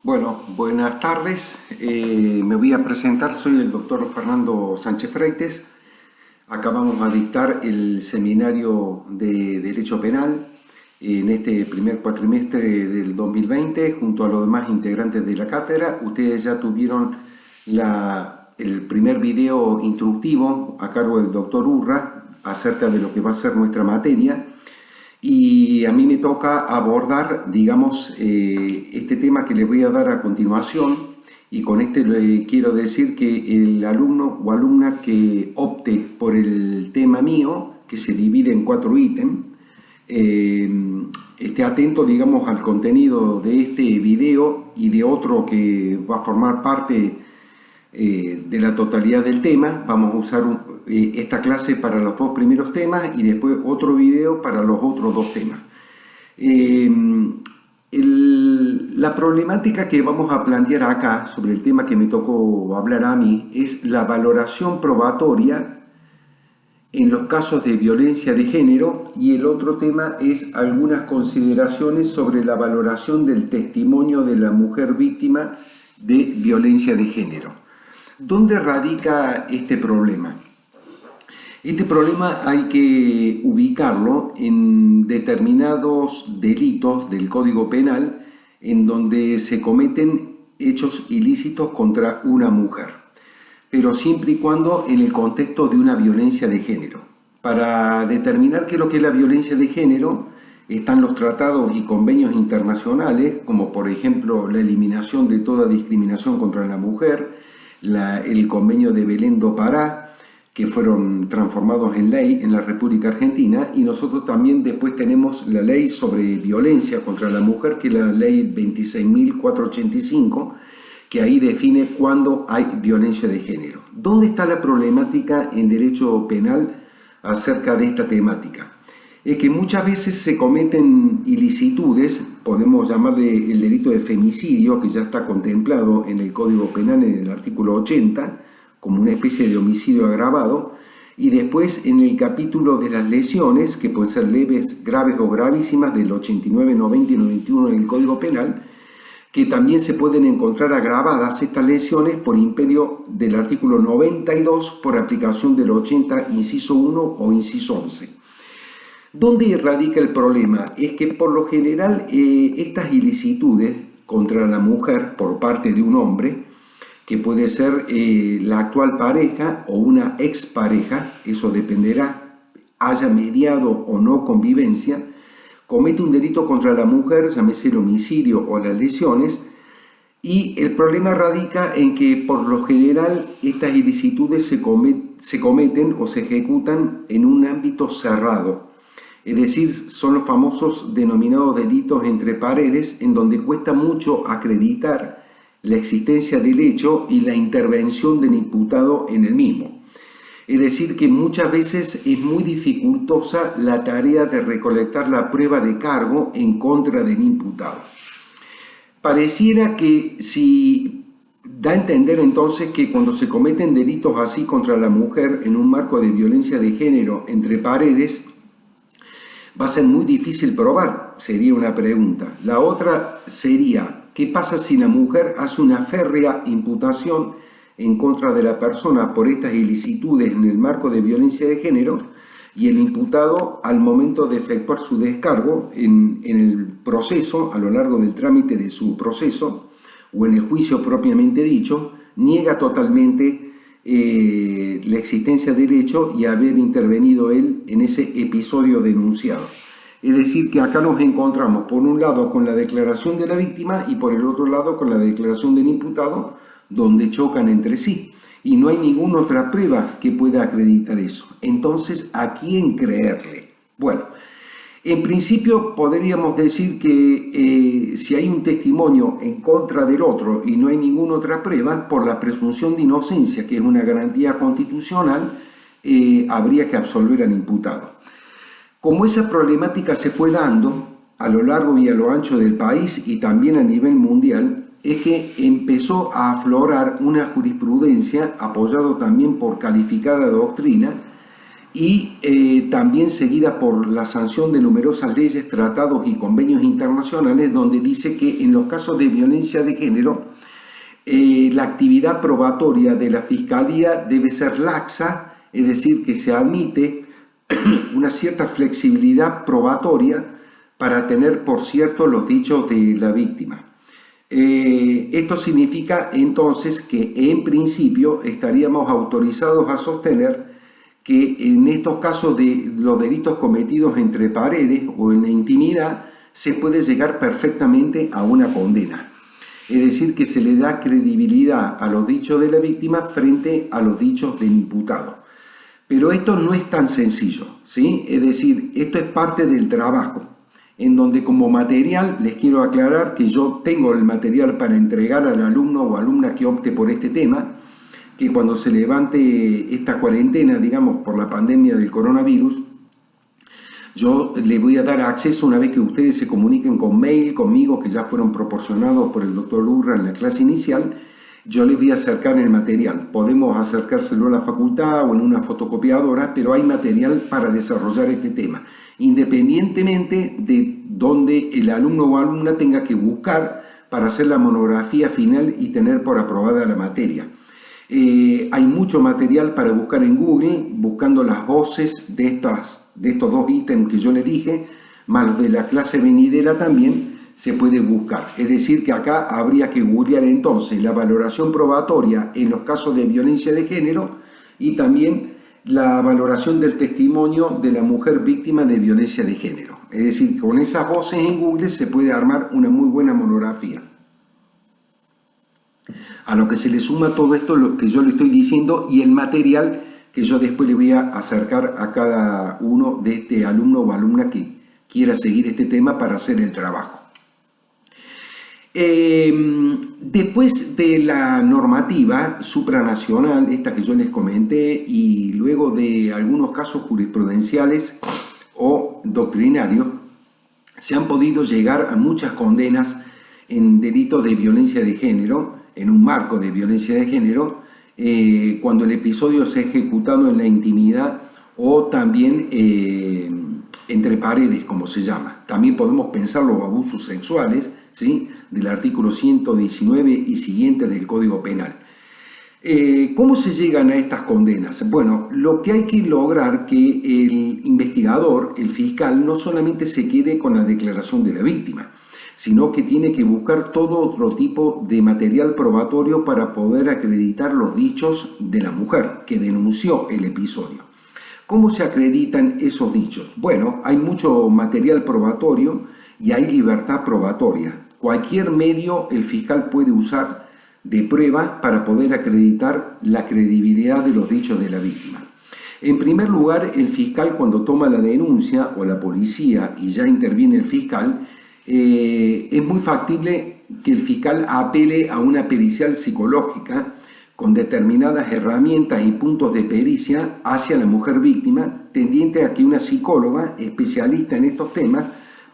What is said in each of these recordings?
Bueno, buenas tardes. Me voy a presentar. Soy el doctor Fernando Sánchez Freites. Acabamos a dictar el seminario de Derecho Penal en este primer cuatrimestre del 2020 junto a los demás integrantes de la cátedra. Ustedes ya tuvieron el primer video instructivo a cargo del doctor Urra acerca de lo que va a ser nuestra materia. Y a mí me toca abordar, digamos, este tema que les voy a dar a continuación, y con este le quiero decir que el alumno o alumna que opte por el tema mío, que se divide en 4 ítems, esté atento, digamos, al contenido de este video y de otro que va a formar parte de la totalidad del tema. Vamos a usar esta clase para los 2 primeros temas y después otro video para los otros 2 temas. La problemática que vamos a plantear acá sobre el tema que me tocó hablar a mí es la valoración probatoria en los casos de violencia de género, y el otro tema es algunas consideraciones sobre la valoración del testimonio de la mujer víctima de violencia de género. ¿Dónde radica este problema? Este problema hay que ubicarlo en determinados delitos del Código Penal en donde se cometen hechos ilícitos contra una mujer, pero siempre y cuando en el contexto de una violencia de género. Para determinar qué es lo que es la violencia de género, están los tratados y convenios internacionales, como por ejemplo la eliminación de toda discriminación contra la mujer, el convenio de Belén do Pará, que fueron transformados en ley en la República Argentina, y nosotros también después tenemos la ley sobre violencia contra la mujer, que es la ley 26.485, que ahí define cuándo hay violencia de género. ¿Dónde está la problemática en derecho penal acerca de esta temática? Es que muchas veces se cometen ilicitudes, podemos llamarle el delito de femicidio, que ya está contemplado en el Código Penal en el artículo 80, como una especie de homicidio agravado, y después en el capítulo de las lesiones, que pueden ser leves, graves o gravísimas, del 89, 90 y 91 en el Código Penal, que también se pueden encontrar agravadas estas lesiones por imperio del artículo 92 por aplicación del 80, inciso 1 o inciso 11. ¿Dónde radica el problema? Es que por lo general estas ilicitudes contra la mujer por parte de un hombre, que puede ser la actual pareja o una expareja, eso dependerá, haya mediado o no convivencia, comete un delito contra la mujer, llámese el homicidio o las lesiones, y el problema radica en que por lo general estas ilicitudes se cometen o se ejecutan en un ámbito cerrado. Es decir, son los famosos denominados delitos entre paredes, en donde cuesta mucho acreditar la existencia del hecho y la intervención del imputado en el mismo. Es decir, que muchas veces es muy dificultosa la tarea de recolectar la prueba de cargo en contra del imputado. Pareciera que si da a entender entonces que cuando se cometen delitos así contra la mujer en un marco de violencia de género entre paredes, va a ser muy difícil probar, sería una pregunta. La otra sería, ¿qué pasa si la mujer hace una férrea imputación en contra de la persona por estas ilicitudes en el marco de violencia de género, y el imputado al momento de efectuar su descargo en el proceso, a lo largo del trámite de su proceso o en el juicio propiamente dicho, niega totalmente la existencia del hecho y haber intervenido él en ese episodio denunciado? Es decir, que acá nos encontramos por un lado con la declaración de la víctima y por el otro lado con la declaración del imputado, donde chocan entre sí y no hay ninguna otra prueba que pueda acreditar eso. Entonces, ¿a quién creerle? Bueno, en principio podríamos decir que si hay un testimonio en contra del otro y no hay ninguna otra prueba, por la presunción de inocencia, que es una garantía constitucional, habría que absolver al imputado. Como esa problemática se fue dando a lo largo y a lo ancho del país y también a nivel mundial, es que empezó a aflorar una jurisprudencia, apoyado también por calificada doctrina, y también seguida por la sanción de numerosas leyes, tratados y convenios internacionales, donde dice que en los casos de violencia de género, la actividad probatoria de la Fiscalía debe ser laxa, es decir, que se admite una cierta flexibilidad probatoria para tener por cierto los dichos de la víctima. Esto significa entonces que en principio estaríamos autorizados a sostener que en estos casos de los delitos cometidos entre paredes o en la intimidad se puede llegar perfectamente a una condena. Es decir, que se le da credibilidad a los dichos de la víctima frente a los dichos del imputado. Pero esto no es tan sencillo, ¿sí? Es decir, esto es parte del trabajo, en donde como material les quiero aclarar que yo tengo el material para entregar al alumno o alumna que opte por este tema, que cuando se levante esta cuarentena, digamos, por la pandemia del coronavirus, yo le voy a dar acceso una vez que ustedes se comuniquen con mail conmigo, que ya fueron proporcionados por el doctor Urra en la clase inicial. Yo les voy a acercar el material. Podemos acercárselo a la facultad o en una fotocopiadora, pero hay material para desarrollar este tema, independientemente de donde el alumno o alumna tenga que buscar para hacer la monografía final y tener por aprobada la materia. Hay mucho material para buscar en Google, buscando las voces de estos dos ítems que yo les dije, más los de la clase venidera también se puede buscar. Es decir, que acá habría que googlear entonces la valoración probatoria en los casos de violencia de género y también la valoración del testimonio de la mujer víctima de violencia de género. Es decir, con esas voces en Google se puede armar una muy buena monografía. A lo que se le suma todo esto lo que yo le estoy diciendo y el material que yo después le voy a acercar a cada uno de este alumno o alumna que quiera seguir este tema para hacer el trabajo. Después de la normativa supranacional, esta que yo les comenté, y luego de algunos casos jurisprudenciales o doctrinarios, se han podido llegar a muchas condenas en delitos de violencia de género, en un marco de violencia de género, cuando el episodio se ha ejecutado en la intimidad o también entre paredes, como se llama. También podemos pensar los abusos sexuales, ¿sí?, del artículo 119 y siguiente del Código Penal. ¿Cómo se llegan a estas condenas? Bueno, lo que hay que lograr que el investigador, el fiscal, no solamente se quede con la declaración de la víctima, sino que tiene que buscar todo otro tipo de material probatorio para poder acreditar los dichos de la mujer que denunció el episodio. ¿Cómo se acreditan esos dichos? Bueno, hay mucho material probatorio y hay libertad probatoria. Cualquier medio el fiscal puede usar de prueba para poder acreditar la credibilidad de los dichos de la víctima. En primer lugar, el fiscal, cuando toma la denuncia, o la policía y ya interviene el fiscal, es muy factible que el fiscal apele a una pericial psicológica con determinadas herramientas y puntos de pericia hacia la mujer víctima, tendiente a que una psicóloga especialista en estos temas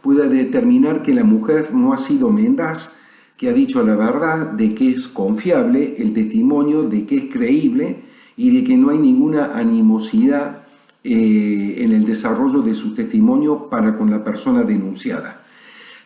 pueda determinar que la mujer no ha sido mendaz, que ha dicho la verdad, de que es confiable el testimonio, de que es creíble y de que no hay ninguna animosidad en el desarrollo de su testimonio para con la persona denunciada.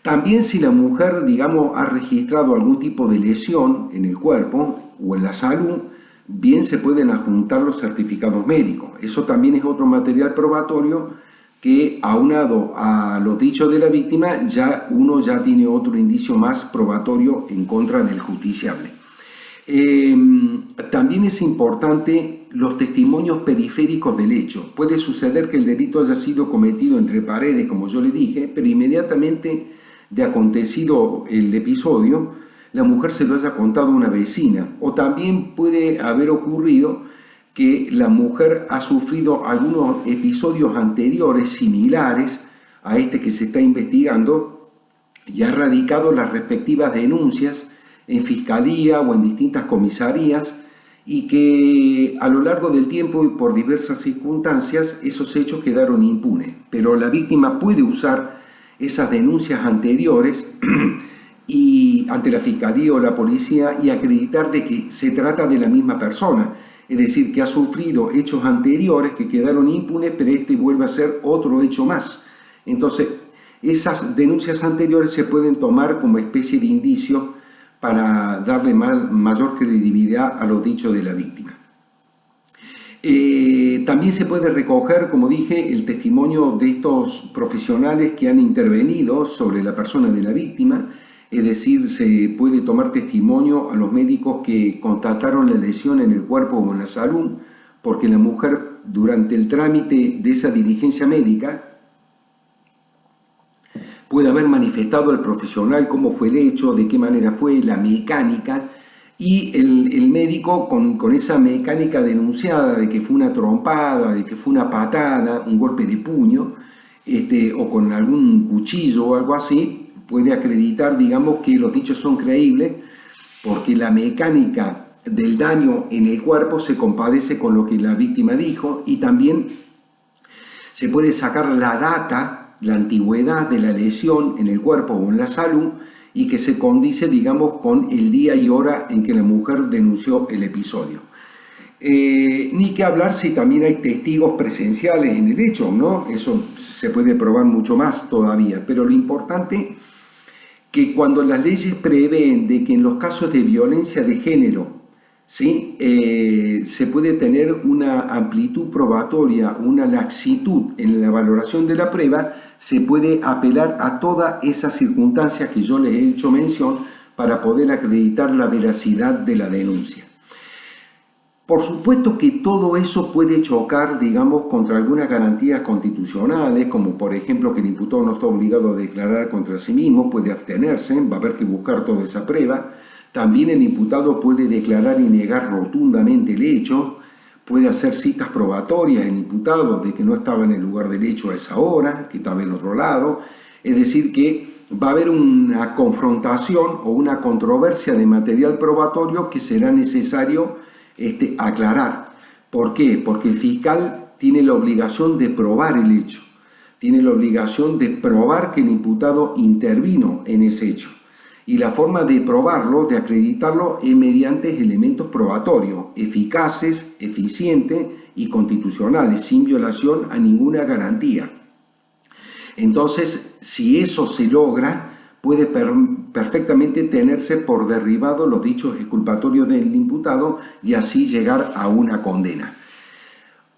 También si la mujer, digamos, ha registrado algún tipo de lesión en el cuerpo o en la salud, bien se pueden adjuntar los certificados médicos. Eso también es otro material probatorio que, aunado a los dichos de la víctima, uno ya tiene otro indicio más probatorio en contra del justiciable. También es importante los testimonios periféricos del hecho. Puede suceder que el delito haya sido cometido entre paredes, como yo le dije, pero inmediatamente de acontecido el episodio, la mujer se lo haya contado a una vecina, o también puede haber ocurrido que la mujer ha sufrido algunos episodios anteriores similares a este que se está investigando y ha radicado las respectivas denuncias en fiscalía o en distintas comisarías y que a lo largo del tiempo y por diversas circunstancias esos hechos quedaron impunes. Pero la víctima puede usar esas denuncias anteriores y ante la fiscalía o la policía y acreditar de que se trata de la misma persona. es decir, que ha sufrido hechos anteriores que quedaron impunes, pero este vuelve a ser otro hecho más. Entonces, esas denuncias anteriores se pueden tomar como especie de indicio para darle mayor credibilidad a los dichos de la víctima. También se puede recoger, como dije, el testimonio de estos profesionales que han intervenido sobre la persona de la víctima, es decir, se puede tomar testimonio a los médicos que constataron la lesión en el cuerpo o en la salud, porque la mujer, durante el trámite de esa diligencia médica, puede haber manifestado al profesional cómo fue el hecho, de qué manera fue, la mecánica, y el médico con esa mecánica denunciada de que fue una trompada, de que fue una patada, un golpe de puño, o con algún cuchillo o algo así, puede acreditar, digamos, que los dichos son creíbles, porque la mecánica del daño en el cuerpo se compadece con lo que la víctima dijo, y también se puede sacar la data, la antigüedad de la lesión en el cuerpo o en la salud, y que se condice, digamos, con el día y hora en que la mujer denunció el episodio. Ni que hablar si también hay testigos presenciales en el hecho, ¿no? Eso se puede probar mucho más todavía, pero lo importante que cuando las leyes prevén de que en los casos de violencia de género, ¿sí? Se puede tener una amplitud probatoria, una laxitud en la valoración de la prueba, se puede apelar a todas esas circunstancias que yo les he hecho mención para poder acreditar la veracidad de la denuncia. Por supuesto que todo eso puede chocar, digamos, contra algunas garantías constitucionales, como por ejemplo que el imputado no está obligado a declarar contra sí mismo, puede abstenerse, va a haber que buscar toda esa prueba. También el imputado puede declarar y negar rotundamente el hecho, puede hacer citas probatorias el imputado de que no estaba en el lugar del hecho a esa hora, que estaba en otro lado. Es decir, que va a haber una confrontación o una controversia de material probatorio que será necesario aclarar. ¿Por qué? Porque el fiscal tiene la obligación de probar el hecho, tiene la obligación de probar que el imputado intervino en ese hecho. Y la forma de probarlo, de acreditarlo, es mediante elementos probatorios, eficaces, eficientes y constitucionales, sin violación a ninguna garantía. Entonces, si eso se logra, puede perfectamente tenerse por derribado los dichos exculpatorios del imputado y así llegar a una condena.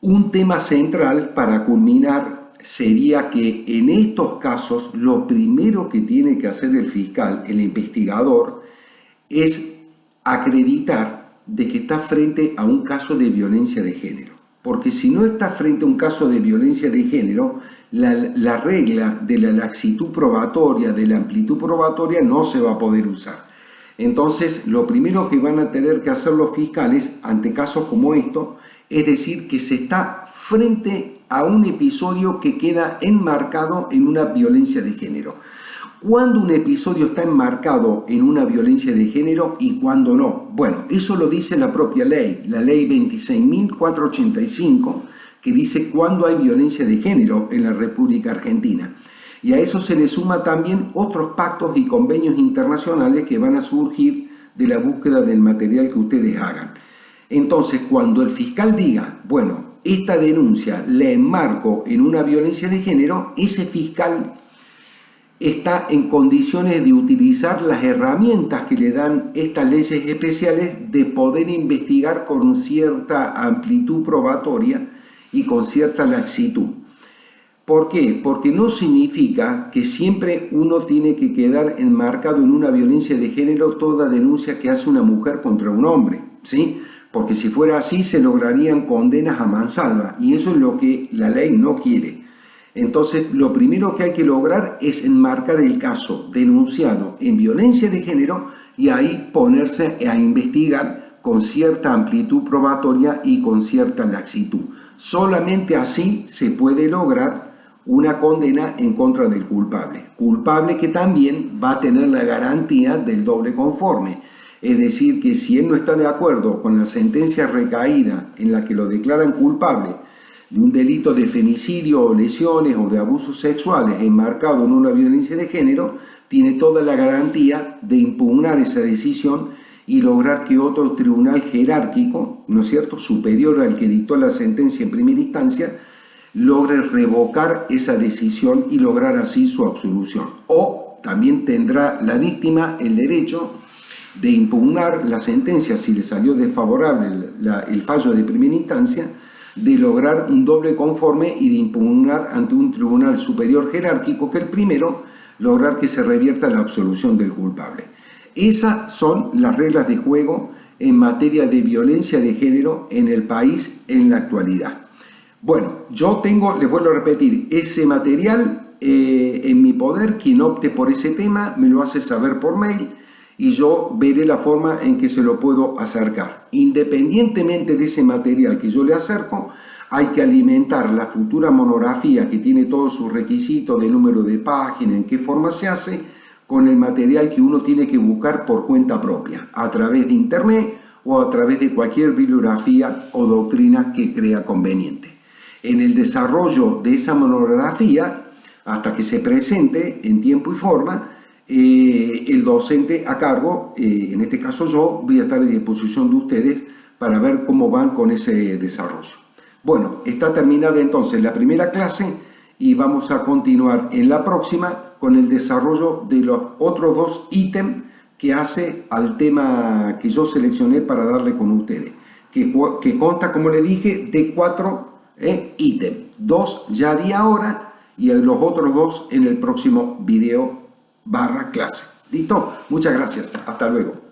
Un tema central para culminar sería que en estos casos lo primero que tiene que hacer el fiscal, el investigador, es acreditar de que está frente a un caso de violencia de género. Porque si no está frente a un caso de violencia de género, la regla de la laxitud probatoria, de la amplitud probatoria, no se va a poder usar. Entonces, lo primero que van a tener que hacer los fiscales ante casos como esto, es decir, que se está frente a un episodio que queda enmarcado en una violencia de género. ¿Cuándo un episodio está enmarcado en una violencia de género y cuándo no? Bueno, eso lo dice la propia ley, la ley 26.485, que dice cuándo hay violencia de género en la República Argentina. Y a eso se le suma también otros pactos y convenios internacionales que van a surgir de la búsqueda del material que ustedes hagan. Entonces, cuando el fiscal diga, bueno, esta denuncia la enmarco en una violencia de género, ese fiscal está en condiciones de utilizar las herramientas que le dan estas leyes especiales de poder investigar con cierta amplitud probatoria y con cierta laxitud. ¿Por qué? Porque no significa que siempre uno tiene que quedar enmarcado en una violencia de género toda denuncia que hace una mujer contra un hombre, ¿sí? Porque si fuera así se lograrían condenas a mansalva y eso es lo que la ley no quiere. Entonces, lo primero que hay que lograr es enmarcar el caso denunciado en violencia de género y ahí ponerse a investigar con cierta amplitud probatoria y con cierta laxitud. Solamente así se puede lograr una condena en contra del culpable. Culpable que también va a tener la garantía del doble conforme. Es decir, que si él no está de acuerdo con la sentencia recaída en la que lo declaran culpable de un delito de femicidio o lesiones o de abusos sexuales enmarcado en una violencia de género, tiene toda la garantía de impugnar esa decisión y lograr que otro tribunal jerárquico, ¿no es cierto?, superior al que dictó la sentencia en primera instancia, logre revocar esa decisión y lograr así su absolución. O también tendrá la víctima el derecho de impugnar la sentencia si le salió desfavorable el fallo de primera instancia, de lograr un doble conforme y de impugnar ante un tribunal superior jerárquico que el primero, lograr que se revierta la absolución del culpable. Esas son las reglas de juego en materia de violencia de género en el país en la actualidad. Bueno, yo tengo, les vuelvo a repetir, ese material en mi poder. Quien opte por ese tema me lo hace saber por mail y yo veré la forma en que se lo puedo acercar. Independientemente de ese material que yo le acerco, hay que alimentar la futura monografía que tiene todos sus requisitos de número de página, en qué forma se hace, con el material que uno tiene que buscar por cuenta propia, a través de internet o a través de cualquier bibliografía o doctrina que crea conveniente. En el desarrollo de esa monografía, hasta que se presente en tiempo y forma, el docente a cargo, en este caso yo, voy a estar a disposición de ustedes para ver cómo van con ese desarrollo. Bueno, está terminada entonces la primera clase y vamos a continuar en la próxima con el desarrollo de los otros dos ítems que hace al tema que yo seleccioné para darle con ustedes, que consta, como le dije, de 4 ítems. 2 ya di ahora y los otros 2 en el próximo video /clase. ¿Listo? Muchas gracias. Hasta luego.